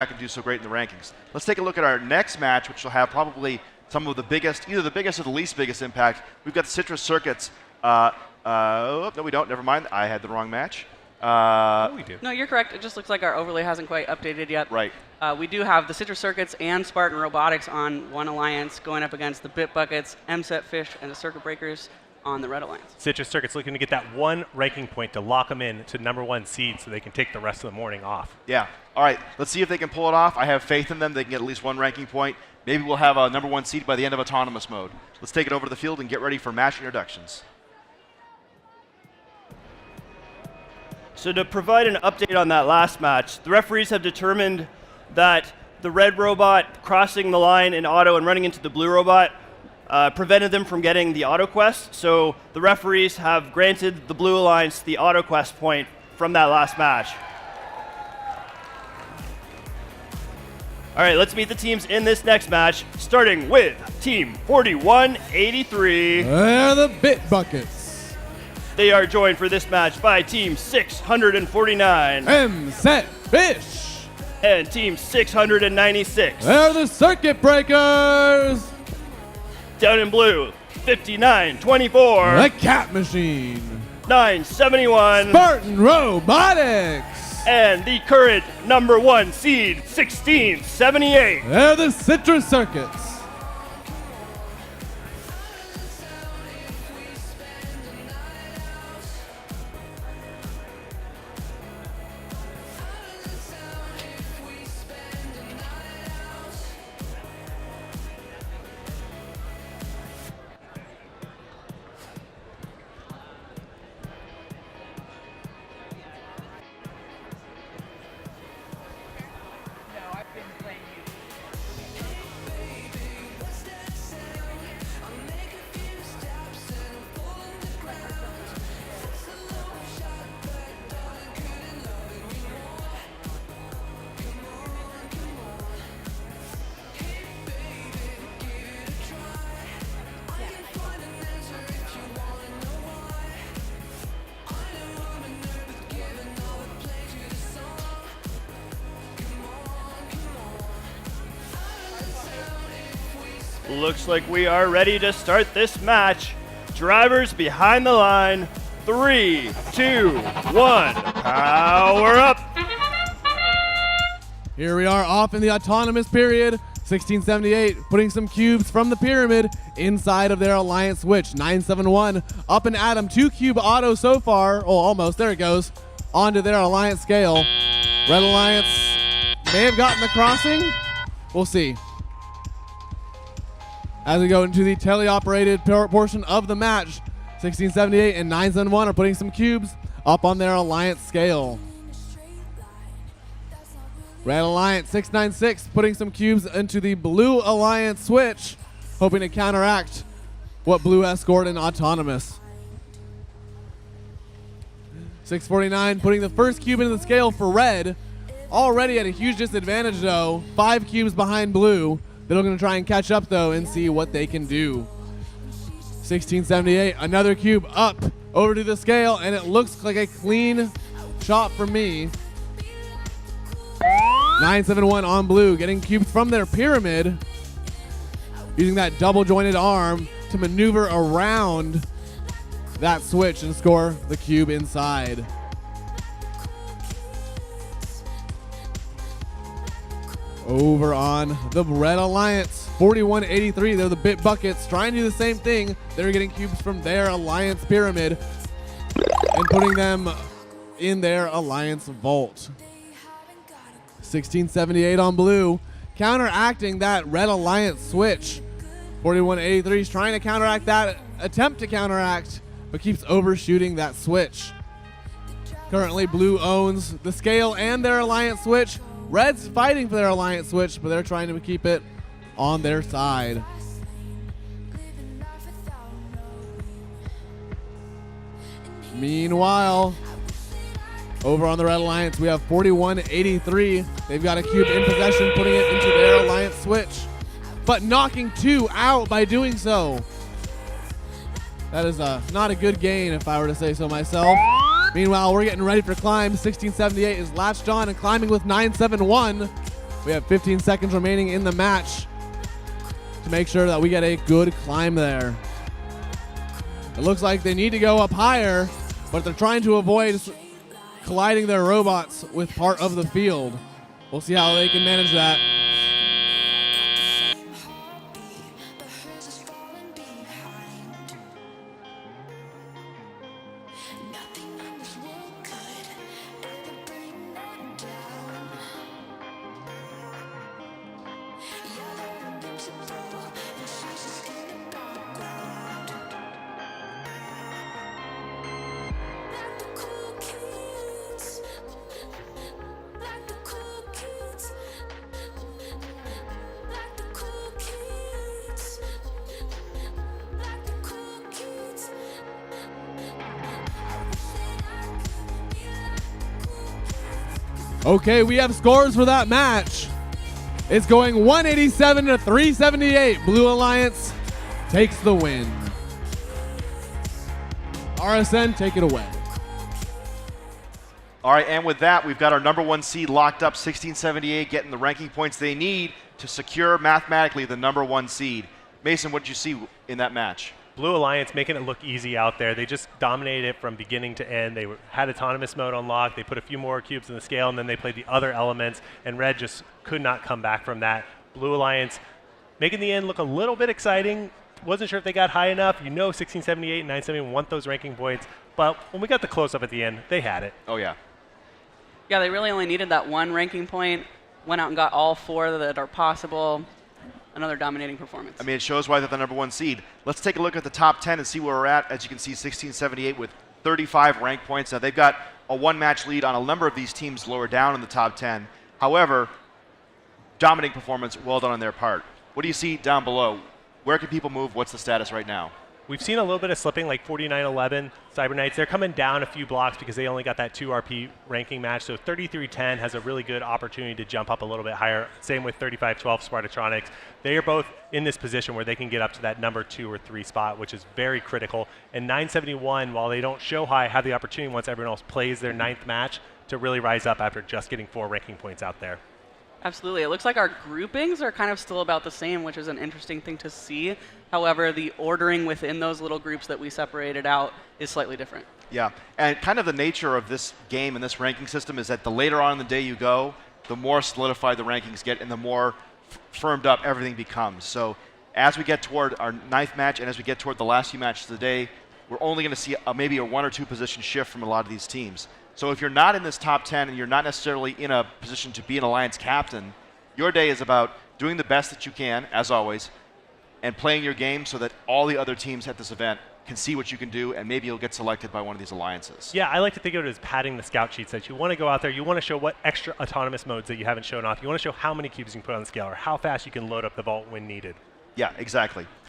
back and do so great in the rankings. Let's take a look at our next match, which will have probably some of the biggest, either the biggest or the least biggest impact. We've got Citrus Circuits. No, we don't. Never mind. I had the wrong match. We do. No, you're correct. It just looks like our overlay hasn't quite updated yet. Right. We do have the Citrus Circuits and Spartan Robotics on one alliance going up against the Bit Buckets, MSET Fish, and the Circuit Breakers on the red alliance. Citrus Circuits looking to get that one ranking point to lock them in to #1 seed so they can take the rest of the morning off. Yeah. All right. Let's see if they can pull it off. I have faith in them. They can get at least one ranking point. Maybe we'll have a #1 seed by the end of autonomous mode. Let's take it over to the field and get ready for match introductions. So to provide an update on that last match, the referees have determined that the red robot crossing the line in auto and running into the blue robot prevented them from getting the auto quest. So the referees have granted the blue alliance the auto quest point from that last match. All right, let's meet the teams in this next match, starting with Team 4183. They're the Bit Buckets. They are joined for this match by Team 649. MSET Fish. And Team 696. They're the Circuit Breakers. Down in blue, 5924. The Cat Machine. 971. Spartan Robotics. And the current #1 seed, 1678. They're the Citrus Circuits. Looks like we are ready to start this match. Drivers behind the line. 3, 2, 1. Power up. Here we are off in the autonomous period. 1678 putting some cubes from the pyramid inside of their alliance switch. 971 up and at 'em. 2 cube auto so far. Oh, almost. There it goes. Onto their alliance scale. Red alliance may have gotten the crossing. We'll see. As we go into the teleoperated portion of the match, 1678 and 971 are putting some cubes up on their alliance scale. Red Alliance 696 putting some cubes into the Blue Alliance switch, hoping to counteract what Blue has scored in autonomous. 649 putting the first cube into the scale for Red, already at a huge disadvantage though, 5 cubes behind Blue. They're going to try and catch up, though, and see what they can do. 1678, another cube up over to the scale, and it looks like a clean shot for me. 971 on Blue, getting cubes from their pyramid, using that double-jointed arm to maneuver around that switch and score the cube inside. Over on the Red Alliance, 4183, they're the Bit Buckets, trying to do the same thing. They're getting cubes from their Alliance pyramid and putting them in their Alliance vault. 1678 on Blue, counteracting that Red Alliance switch. 4183 is trying to counteract that, attempt to counteract, but keeps overshooting that switch. Currently, Blue owns the scale and their Alliance switch. Red's fighting for their alliance switch, but they're trying to keep it on their side. Meanwhile, over on the Red Alliance, we have 4183. They've got a cube in possession, putting it into their alliance switch, but knocking 2 out by doing so. That is not a good gain, if I were to say so myself. Meanwhile, we're getting ready for climb. 1678 is latched on and climbing with 971. We have 15 seconds remaining in the match to make sure that we get a good climb there. It looks like they need to go up higher, but they're trying to avoid colliding their robots with part of the field. We'll see how they can manage that. Okay, we have scores for that match. It's going 187 to 378. Blue Alliance takes the win. RSN, take it away. All right, and with that, we've got our number 1 seed locked up, 1678, getting the ranking points they need to secure mathematically the number 1 seed. Mason, what did you see in that match? Blue Alliance making it look easy out there. They just dominated it from beginning to end. They had autonomous mode unlocked. They put a few more cubes in the scale, and then they played the other elements, and Red just could not come back from that. Blue Alliance making the end look a little bit exciting. Wasn't sure if they got high enough. You know 1678 and 971 want those ranking points, but when we got the close-up at the end, they had it. Oh, yeah. Yeah, they really only needed that 1 ranking point. Went out and got all 4 that are possible. Another dominating performance. I mean, it shows why they're the number 1 seed. Let's take a look at the top 10 and see where we're at. As you can see, 1678 with 35 rank points. Now, they've got a 1-match lead on a number of these teams lower down in the top 10. However, dominating performance, well done on their part. What do you see down below? Where can people move? What's the status right now? We've seen a little bit of slipping, like 49-11 Cyber Knights. They're coming down a few blocks because they only got that 2 RP ranking match. So 33-10 has a really good opportunity to jump up a little bit higher. Same with 35-12 Spartatronics. They are both in this position where they can get up to that number 2 or 3 spot, which is very critical. And 971, while they don't show high, have the opportunity once everyone else plays their 9th match to really rise up after just getting 4 ranking points out there. Absolutely. It looks like our groupings are kind of still about the same, which is an interesting thing to see. However, the ordering within those little groups that we separated out is slightly different. Yeah, and kind of the nature of this game and this ranking system is that the later on in the day you go, the more solidified the rankings get and the more firmed up everything becomes. So as we get toward our 9th match and as we get toward the last few matches of the day, we're only going to see maybe a 1 or 2 position shift from a lot of these teams. So if you're not in this top 10 and you're not necessarily in a position to be an Alliance captain, your day is about doing the best that you can, as always, and playing your game so that all the other teams at this event can see what you can do, and maybe you'll get selected by one of these alliances. Yeah, I like to think of it as padding the scout sheets, that you want to go out there, you want to show what extra autonomous modes that you haven't shown off. You want to show how many cubes you can put on the scale or how fast you can load up the vault when needed. Yeah, exactly.